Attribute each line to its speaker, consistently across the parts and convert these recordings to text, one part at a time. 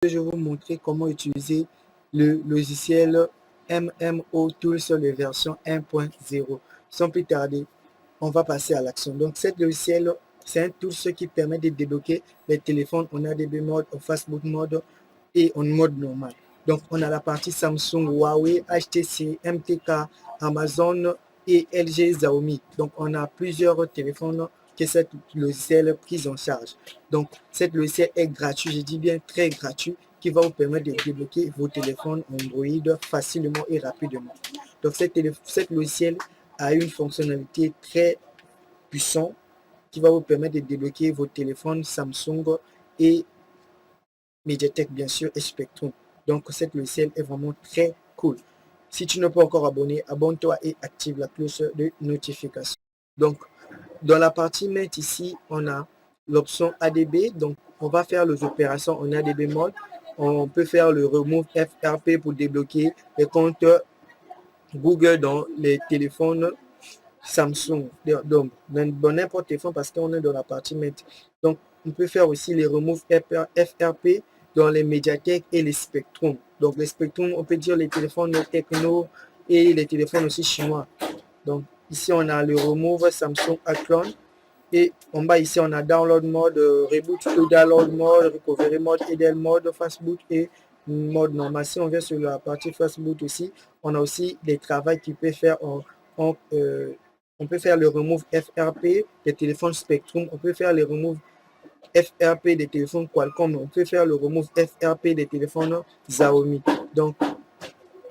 Speaker 1: je vais vous montrer comment utiliser le logiciel MMO Tools sur les versions 1.0. Sans plus tarder, on va passer à l'action. Donc, cet logiciel, c'est un tool qui permet de débloquer les téléphones en ADB mode, en fastboot mode et en mode normal. Donc, on a la partie Samsung, Huawei, HTC, MTK, Amazon et LG Xiaomi. Donc, on a plusieurs téléphones que cet logiciel pris en charge. Donc, cet logiciel est gratuit, je dis bien très gratuit, qui va vous permettre de débloquer vos téléphones Android facilement et rapidement. Donc, cet logiciel a une fonctionnalité très puissante qui va vous permettre de débloquer vos téléphones Samsung et Mediatek, bien sûr, et Spectrum. Donc, cette logiciel est vraiment très cool. Si tu n'es pas encore abonné, abonne-toi et active la cloche de notification. Donc, dans la partie Main ici, on a l'option ADB. Donc, on va faire les opérations en ADB mode. On peut faire le remove FRP pour débloquer les comptes Google dans les téléphones Samsung. Donc, dans n'importe quel téléphone parce qu'on est dans la partie Main. Donc, on peut faire aussi les remove FRP dans les Mediatek et les Spectrum. Donc, les Spectrum, on peut dire les téléphones techno et les téléphones aussi chinois. Donc, ici, on a le remove Samsung Athlon. Et en bas, ici, on a download mode, reboot to download mode, recovery mode, idle mode, fastboot et mode normal. Si on vient sur la partie fastboot aussi, on a aussi des travaux qui peut faire on peut faire le remove FRP des téléphones Spectrum, on peut faire le remove FRP des téléphones Qualcomm, on peut faire le remove FRP des téléphones Xiaomi. Donc,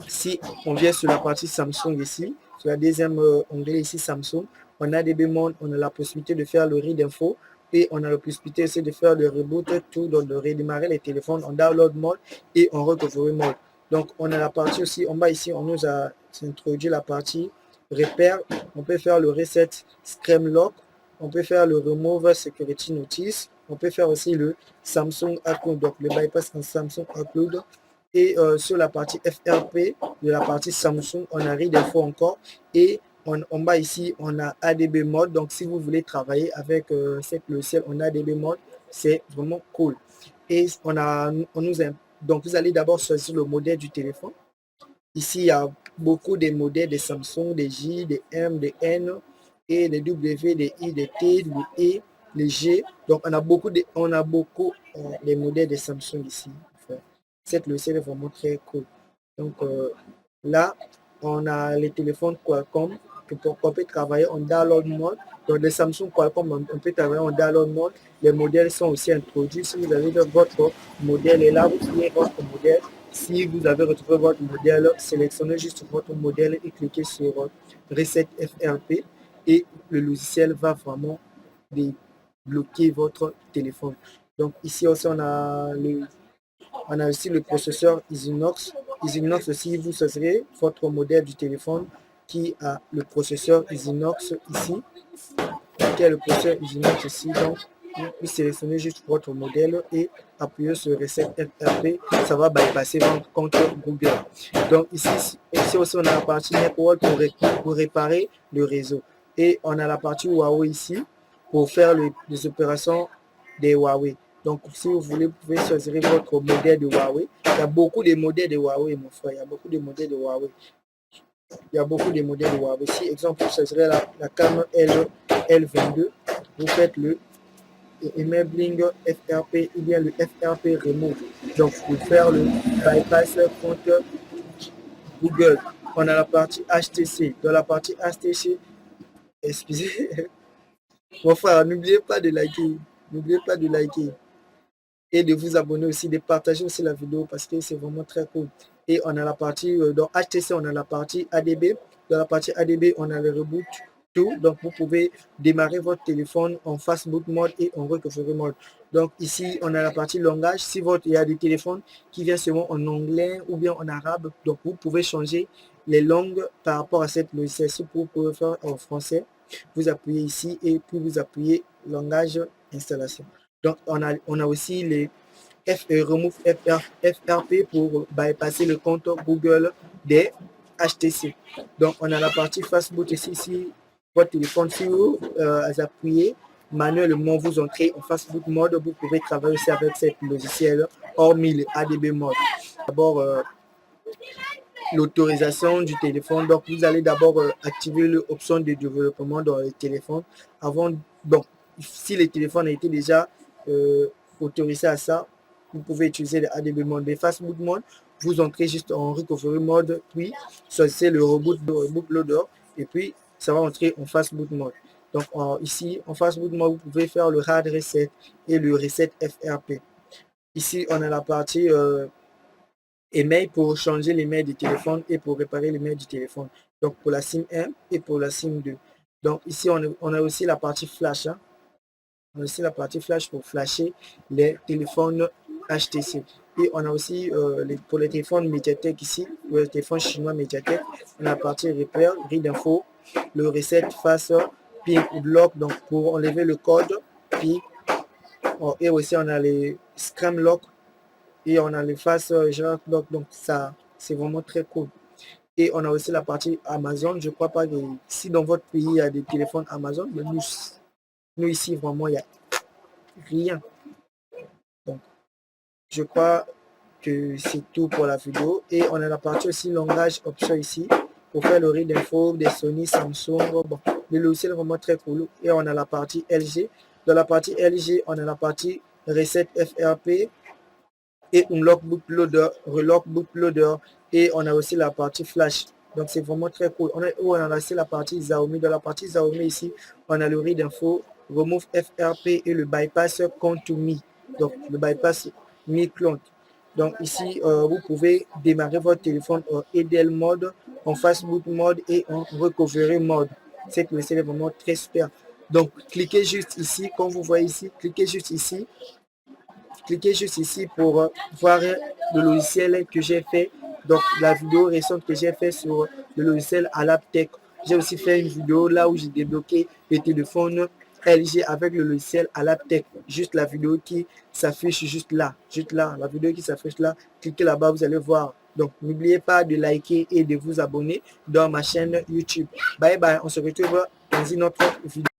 Speaker 1: si on vient sur la partie Samsung ici, sur la deuxième onglet ici Samsung, on a des demandes, on a la possibilité de faire le read info et on a la possibilité aussi de faire le reboot, tout, donc de redémarrer les téléphones en download mode et en recovery mode. Donc, on a la partie aussi, en bas ici, on nous a introduit la partie repère. On peut faire le reset screen lock, on peut faire le remove security notice, on peut faire aussi le Samsung Upload, donc le bypass en Samsung Upload. Et sur la partie FRP de la partie Samsung, on a read info encore. Et en bas ici, on a ADB mode. Donc, si vous voulez travailler avec cette logiciel en ADB mode, c'est vraiment cool. Et donc, vous allez d'abord choisir le modèle du téléphone. Ici, il y a beaucoup de modèles de Samsung, des J, des M, des N, et des W, des I, des T, des E, les G. Donc, on a beaucoup les modèles de Samsung ici. Cette logiciel est vraiment très cool. Donc, là, on a les téléphones Qualcomm qu'on peut travailler en download mode. Donc, les Samsung Qualcomm, on peut travailler en download mode. Les modèles sont aussi introduits. Si vous avez votre modèle et là, vous trouvez votre modèle. Si vous avez retrouvé votre modèle, sélectionnez juste votre modèle et cliquez sur Reset FRP et le logiciel va vraiment débloquer votre téléphone. Donc ici aussi, on a aussi le processeur Exynos. Exynos aussi, vous choisirez votre modèle du téléphone qui a le processeur Exynos ici. Qui a le processeur Exynos ici. Donc, vous sélectionnez juste votre modèle et appuyez sur Reset FRP. Ça va bypasser votre compte Google. Donc, ici aussi, on a la partie Network pour réparer le réseau. Et on a la partie Huawei ici pour faire les opérations des Huawei. Donc, si vous voulez, vous pouvez choisir votre modèle de Huawei. Il y a beaucoup de modèles de Huawei, mon frère. Il y a beaucoup de modèles de Huawei. Si, exemple, vous choisirez la cam L22, vous faites le Enabling FRP ou bien le FRP Remove. Donc, pour faire le bypass contre Google, on a la partie HTC. Dans la partie HTC, excusez, mon frère, n'oubliez pas de liker. N'oubliez pas de liker. Et de vous abonner aussi, de partager aussi la vidéo parce que c'est vraiment très cool. Et on a la partie, dans HTC, on a la partie ADB. Dans la partie ADB, on a le reboot tout. Donc, vous pouvez démarrer votre téléphone en fastboot mode et en recovery mode. Donc, ici, on a la partie langage. Si il y a des téléphones qui viennent seulement en anglais ou bien en arabe, donc vous pouvez changer les langues par rapport à cette logiciel. Si vous pouvez faire en français, vous appuyez ici et puis vous appuyez langage installation. Donc, on a aussi les remove FRP pour bypasser le compte Google des HTC. Donc, on a la partie fastboot ici. Si votre téléphone, si vous appuyez manuellement vous entrez en Facebook mode, vous pouvez travailler aussi avec ce logiciel, hormis le ADB mode. D'abord, l'autorisation du téléphone. Donc, vous allez d'abord activer l'option de développement dans le téléphone. Avant, donc, si le téléphone a été déjà autorisé à ça, vous pouvez utiliser le ADB mode. Le Facebook mode, vous entrez juste en recovery mode, puis c'est le reboot loader, et puis ça va entrer en Facebook mode. Donc, ici, en Facebook mode, vous pouvez faire le hard reset et le reset FRP. Ici, on a la partie email pour changer les mails du téléphone et pour réparer les mails du téléphone. Donc, pour la SIM 1 et pour la SIM 2. Donc, ici, on a aussi la partie flash. Hein. On a aussi la partie flash pour flasher les téléphones HTC. Et on a aussi, pour les téléphones Mediatek ici, pour les téléphones chinois Mediatek, on a la partie repair, read info, le reset face, ping ou block, donc pour enlever le code, puis, et aussi on a les scram lock, et on a les face lock, donc ça, c'est vraiment très cool. Et on a aussi la partie Amazon, je crois pas que si dans votre pays il y a des téléphones Amazon, mais nous ici, vraiment, il n'y a rien. Donc, je crois que c'est tout pour la vidéo. Et on a la partie aussi langage option ici pour faire le read info des Sony, Samsung. Bon, le logiciel est vraiment très cool. Et on a la partie LG. Dans la partie LG, on a la partie reset FRP et unlock bootloader, relock bootloader. Et on a aussi la partie flash. Donc, c'est vraiment très cool. On a aussi la partie Xiaomi. Dans la partie Xiaomi ici, on a le read info, remove FRP et le bypass count to me. Donc, le bypass me clone. Donc, ici, vous pouvez démarrer votre téléphone en EDL mode, en Facebook mode et en recovery mode. C'est vraiment très super. Donc, cliquez juste ici, comme vous voyez ici, cliquez juste ici. Cliquez juste ici pour voir le logiciel que j'ai fait. Donc, la vidéo récente que j'ai fait sur le logiciel Alaptech. J'ai aussi fait une vidéo là où j'ai débloqué les téléphones LG avec le logiciel Alaptech. Juste la vidéo qui s'affiche juste là. Juste là. La vidéo qui s'affiche là. Cliquez là-bas, vous allez voir. Donc, n'oubliez pas de liker et de vous abonner dans ma chaîne YouTube. Bye bye. On se retrouve dans une autre vidéo.